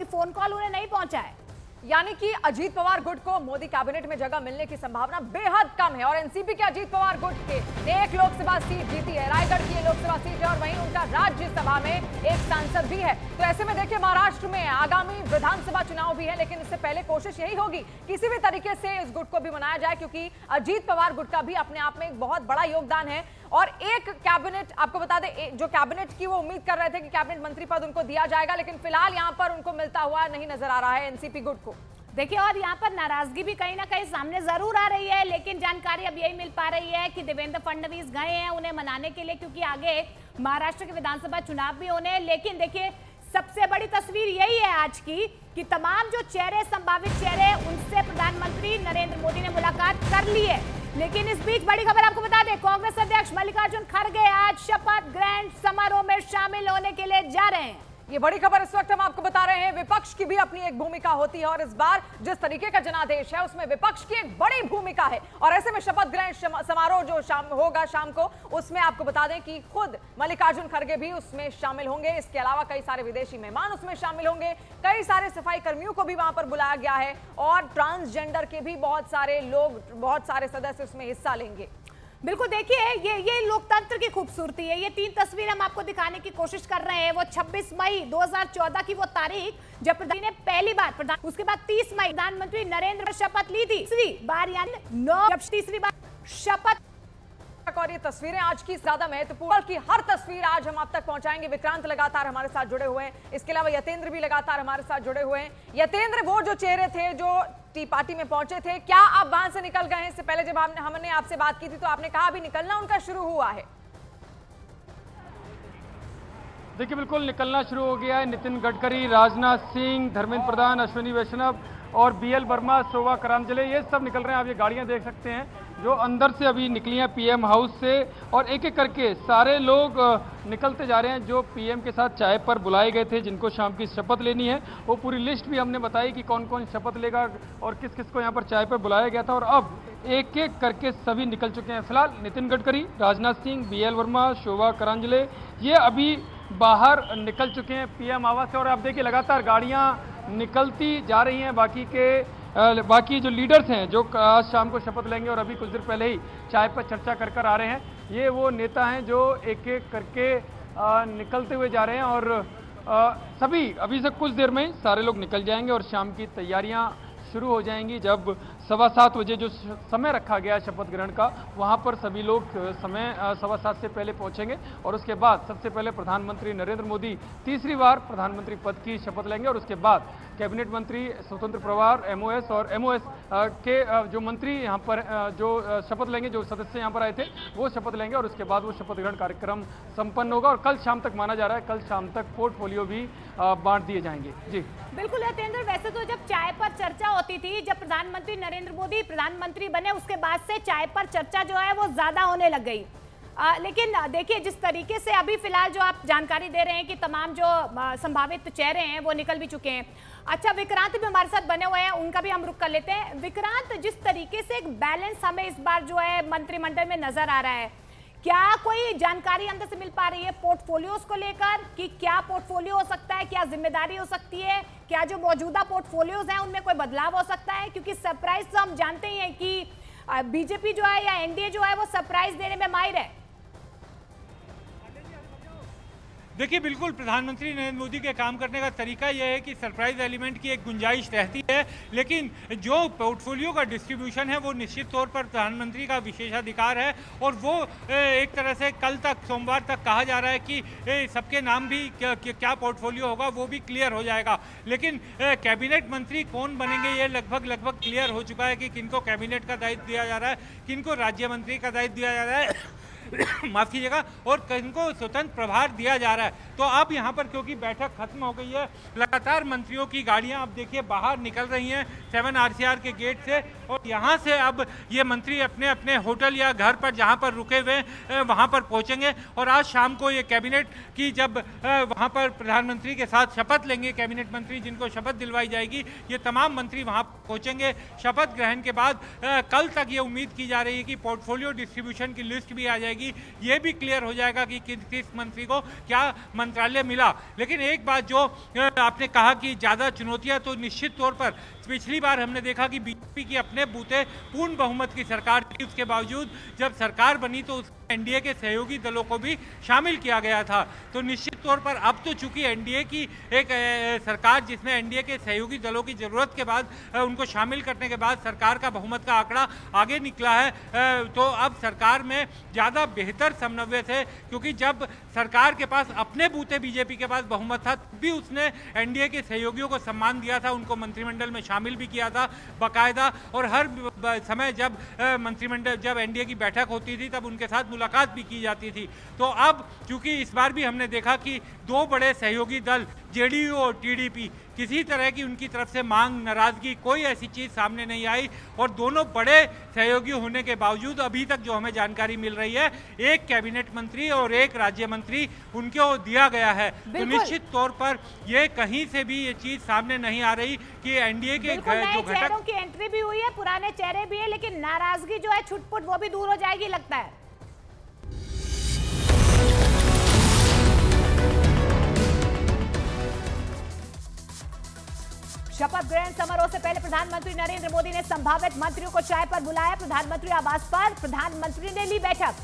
Phone call उन्हें नहीं पहुंचा है। यानी कि अजीत पवार गुट को मोदी कैबिनेट में जगह मिलने की संभावना बेहद कम है। और एनसीपी के अजीत पवार गुट के ने एक लोकसभा सीट जीती है, रायगढ़ की लोकसभा सीट है, और वहीं उनका राज्यसभा में एक सांसद भी है। तो ऐसे में देखिए, महाराष्ट्र में आगामी विधानसभा चुनाव भी है, लेकिन इससे पहले कोशिश यही होगी किसी भी तरीके से इस गुट को भी मनाया जाए, क्योंकि अजीत पवार गुट का भी अपने आप में एक बहुत बड़ा योगदान है। और एक कैबिनेट, आपको बता दें, जो कैबिनेट की वो उम्मीद कर रहे थे कि कैबिनेट मंत्री पद उनको दिया जाएगा, लेकिन फिलहाल यहां पर उनको मिलता हुआ नहीं नजर आ रहा है एनसीपी गुट को। देखिए, और यहाँ पर नाराजगी भी कहीं ना कहीं सामने जरूर आ रही है, लेकिन जानकारी अब यही मिल पा रही है कि देवेंद्र फडणवीस गए हैं उन्हें मनाने के लिए, क्योंकि आगे महाराष्ट्र के विधानसभा चुनाव भी होने हैं। लेकिन देखिए, सबसे बड़ी तस्वीर यही है आज की कि तमाम जो चेहरे, संभावित चेहरे, उनसे प्रधानमंत्री नरेंद्र मोदी ने मुलाकात कर ली है। लेकिन इस बीच बड़ी खबर आपको बता दें, कांग्रेस अध्यक्ष मल्लिकार्जुन खड़गे आज शपथ ग्रहण समारोह में शामिल होने के लिए जा रहे हैं। ये बड़ी खबर इस वक्त हम आपको बता रहे हैं। विपक्ष की भी अपनी एक भूमिका होती है, और इस बार जिस तरीके का जनादेश है उसमें विपक्ष की एक बड़ी भूमिका है। और ऐसे में शपथ ग्रहण समारोह जो होगा शाम को, उसमें आपको बता दें कि खुद मल्लिकार्जुन खड़गे भी उसमें शामिल होंगे। इसके अलावा कई सारे विदेशी मेहमान उसमें शामिल होंगे, कई सारे सफाई कर्मियों को भी वहां पर बुलाया गया है, और ट्रांसजेंडर के भी बहुत सारे लोग, बहुत सारे सदस्य उसमें हिस्सा लेंगे। बिल्कुल, देखिए, ये लोकतंत्र की खूबसूरती है। ये 3 तस्वीर हम आपको दिखाने की कोशिश कर रहे हैं। वो 26 मई 2014 की वो तारीख जब प्रधानमंत्री ने पहली बार उसके बाद 30 मई प्रधानमंत्री नरेंद्र शपथ ली थी, तीसरी बार यानी 9 जब तीसरी बार शपथ। और ये तस्वीरें आज की ज्यादा महत्वपूर्ण की हर तस्वीर आज हम आप तक पहुंचाएंगे। विक्रांत लगातार हमारे साथ जुड़े हुए हैं, इसके अलावा यतेंद्र भी लगातार हमारे साथ जुड़े हुए हैं। यतेंद्र, वो जो चेहरे थे जो टी पार्टी में पहुंचे थे, क्या आप वहां से निकल गए हैं? इससे पहले जब हमने आपसे बात की थी तो आपने कहा अभी निकलना उनका शुरू हुआ है। देखिए, बिल्कुल निकलना शुरू हो गया है। नितिन गडकरी, राजनाथ सिंह, धर्मेंद्र प्रधान, अश्विनी वैष्णव और बीएल वर्मा, शोभा करांजले, ये सब निकल रहे हैं। आप ये गाड़ियां देख सकते हैं जो अंदर से अभी निकली हैं पीएम हाउस से, और एक एक करके सारे लोग निकलते जा रहे हैं जो पीएम के साथ चाय पर बुलाए गए थे, जिनको शाम की शपथ लेनी है। वो पूरी लिस्ट भी हमने बताई कि कौन कौन शपथ लेगा और किस किस को यहाँ पर चाय पर बुलाया गया था, और अब एक एक करके सभी निकल चुके हैं। फिलहाल नितिन गडकरी, राजनाथ सिंह, बीएल वर्मा, शोभा करांजले, ये अभी बाहर निकल चुके हैं पीएम आवास से। और आप देखिए, लगातार गाड़ियां निकलती जा रही हैं। बाकी जो लीडर्स हैं जो आज शाम को शपथ लेंगे और अभी कुछ देर पहले ही चाय पर चर्चा कर आ रहे हैं, ये वो नेता हैं जो एक एक करके निकलते हुए जा रहे हैं। और सभी अभी से कुछ देर में सारे लोग निकल जाएंगे और शाम की तैयारियां शुरू हो जाएंगी। जब 7:15 बजे जो समय रखा गया है शपथ ग्रहण का, वहां पर सभी लोग समय 7:15 से पहले पहुंचेंगे, और उसके बाद सबसे पहले प्रधानमंत्री नरेंद्र मोदी तीसरी बार प्रधानमंत्री पद की शपथ लेंगे, और उसके बाद कैबिनेट मंत्री, स्वतंत्र प्रभार, एमओएस और एमओएस के जो मंत्री यहाँ पर जो शपथ लेंगे, जो सदस्य यहाँ पर आए थे, वो शपथ लेंगे, और उसके बाद वो शपथ ग्रहण कार्यक्रम संपन्न होगा। और कल शाम तक माना जा रहा है, कल शाम तक पोर्टफोलियो भी बांट दिए जाएंगे। जी बिल्कुल यतेंद्र, वैसे तो जब चाय पर चर्चा होती थी, जब प्रधानमंत्री नरेंद्र मोदी प्रधानमंत्री बने, उसके बाद से चाय पर चर्चा जो है वो ज्यादा होने लग गई। लेकिन देखिए, जिस तरीके से अभी फिलहाल जो आप जानकारी दे रहे हैं कि तमाम जो संभावित चेहरे हैं वो निकल भी चुके हैं। अच्छा, विक्रांत भी हमारे साथ बने हुए हैं, उनका भी हम रुख कर लेते हैं। विक्रांत, जिस तरीके से एक बैलेंस हमें इस बार जो है मंत्रिमंडल में नजर आ रहा है, क्या कोई जानकारी अंदर से मिल पा रही है पोर्टफोलियोज को लेकर कि क्या पोर्टफोलियो हो सकता है, क्या जिम्मेदारी हो सकती है, क्या जो मौजूदा पोर्टफोलियोज हैं उनमें कोई बदलाव हो सकता है? क्योंकि सरप्राइज तो हम जानते ही हैं कि बीजेपी जो है या एनडीए जो है वो सरप्राइज देने में माहिर है। देखिए, बिल्कुल प्रधानमंत्री नरेंद्र मोदी के काम करने का तरीका यह है कि सरप्राइज एलिमेंट की एक गुंजाइश रहती है, लेकिन जो पोर्टफोलियो का डिस्ट्रीब्यूशन है वो निश्चित तौर पर प्रधानमंत्री का विशेषाधिकार है, और वो एक तरह से कल तक, सोमवार तक कहा जा रहा है कि सबके नाम भी क्या पोर्टफोलियो होगा वो भी क्लियर हो जाएगा। लेकिन कैबिनेट मंत्री कौन बनेंगे ये लगभग क्लियर हो चुका है कि किनको कैबिनेट का दायित्व दिया जा रहा है, किनको राज्य मंत्री का दायित्व दिया जा रहा है माफ कीजिएगा, और किनको स्वतंत्र प्रभार दिया जा रहा है। तो अब यहाँ पर क्योंकि बैठक खत्म हो गई है, लगातार मंत्रियों की गाड़ियाँ अब देखिए बाहर निकल रही हैं 7 RCR के गेट से, और यहाँ से अब ये मंत्री अपने अपने होटल या घर पर जहाँ पर रुके हुए वहाँ पर पहुँचेंगे। और आज शाम को ये कैबिनेट की जब वहाँ पर प्रधानमंत्री के साथ शपथ लेंगे कैबिनेट मंत्री, जिनको शपथ दिलवाई जाएगी, ये तमाम मंत्री वहाँ पहुँचेंगे। शपथ ग्रहण के बाद कल तक ये उम्मीद की जा रही है कि पोर्टफोलियो डिस्ट्रीब्यूशन की लिस्ट भी आ जाएगी। रहेगी, ये भी क्लियर हो जाएगा कि किस मंत्री को क्या मंत्रालय मिला। लेकिन एक बात जो आपने कहा कि ज़्यादा चुनौतियां, तो निश्चित तौर पर पिछली बार हमने देखा कि बीजेपी की अपने बूते पूर्ण बहुमत की सरकार थी, उसके बावजूद जब सरकार बनी तो एनडीए के सहयोगी दलों को भी शामिल किया गया था। तो निश्चित तौर पर अब तो चूंकि एनडीए की एक सरकार जिसमें एनडीए के सहयोगी दलों की जरूरत के बाद उनको शामिल करने के बाद सरकार का बहुमत का आंकड़ा आगे निकला है, तो अब सरकार में ज़्यादा बेहतर समन्वय थे, क्योंकि जब सरकार के पास अपने बूते बीजेपी के पास बहुमत था तब भी उसने एनडीए के सहयोगियों को सम्मान दिया था, उनको मंत्रिमंडल में शामिल भी किया था बाकायदा, और हर समय जब मंत्रिमंडल जब एनडीए की बैठक होती थी तब उनके साथ मुलाकात भी की जाती थी। तो अब चूंकि इस बार भी हमने देखा कि दो बड़े सहयोगी दल जेडीयू और टीडीपी, किसी तरह की उनकी तरफ से मांग, नाराजगी, कोई ऐसी चीज सामने नहीं आई, और दोनों बड़े सहयोगी होने के बावजूद अभी तक जो हमें जानकारी मिल रही है, एक कैबिनेट मंत्री और एक राज्य मंत्री उनको दिया गया है। तो निश्चित तौर पर ये कहीं से भी ये चीज सामने नहीं आ रही कि एनडीए के जो घटक की एंट्री भी हुई है, पुराने चेहरे भी है, लेकिन नाराजगी जो है छुटपुट वो भी दूर हो जाएगी लगता है। शपथ ग्रहण समारोह से पहले प्रधानमंत्री नरेंद्र मोदी ने संभावित मंत्रियों को चाय पर बुलाया। प्रधानमंत्री आवास पर प्रधानमंत्री ने ली बैठक।